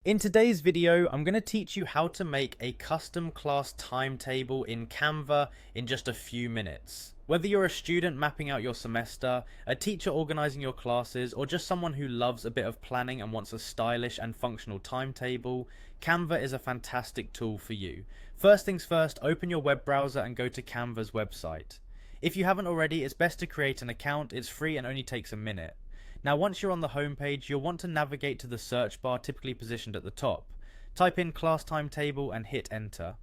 In today's video, I'm going to teach you how to make a custom class timetable in Canva in just a few minutes. Whether you're a student mapping out your semester, a teacher organizing your classes, or just someone who loves a bit of planning and wants a stylish and functional timetable, Canva is a fantastic tool for you. First things first, open your web browser and go to Canva's website. If you haven't already, it's best to create an account. It's free and only takes a minute. Now once you're on the home page, you'll want to navigate to the search bar typically positioned at the top. Type in class timetable and hit enter.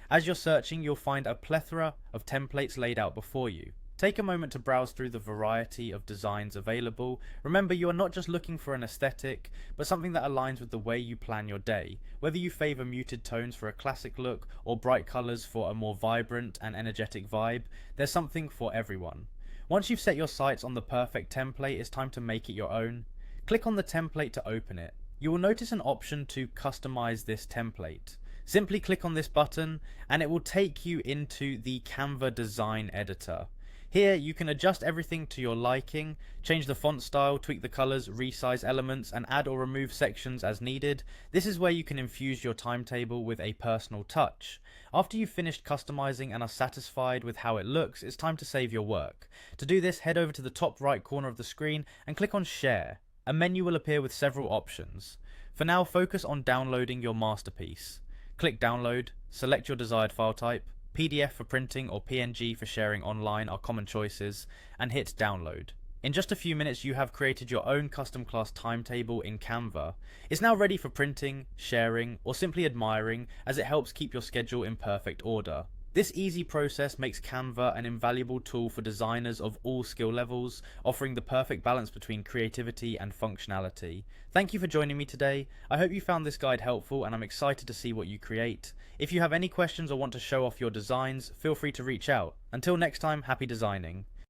As you're searching, you'll find a plethora of templates laid out before you. Take a moment to browse through the variety of designs available. Remember, you are not just looking for an aesthetic, but something that aligns with the way you plan your day. Whether you favor muted tones for a classic look or bright colors for a more vibrant and energetic vibe, there's something for everyone. Once you've set your sights on the perfect template, it's time to make it your own. Click on the template to open it. You will notice an option to customize this template. Simply click on this button and it will take you into the Canva design editor. Here you can adjust everything to your liking, change the font style, tweak the colors, resize elements, and add or remove sections as needed. This is where you can infuse your timetable with a personal touch. After you've finished customizing and are satisfied with how it looks, it's time to save your work. To do this, head over to the top right corner of the screen and click on Share. A menu will appear with several options. For now, focus on downloading your masterpiece. Click Download, select your desired file type. PDF for printing or PNG for sharing online are common choices, and hit download. In just a few minutes you have created your own custom class timetable in Canva. It's now ready for printing, sharing, or simply admiring, as it helps keep your schedule in perfect order. This easy process makes Canva an invaluable tool for designers of all skill levels, offering the perfect balance between creativity and functionality. Thank you for joining me today. I hope you found this guide helpful and I'm excited to see what you create. If you have any questions or want to show off your designs, feel free to reach out. Until next time, happy designing.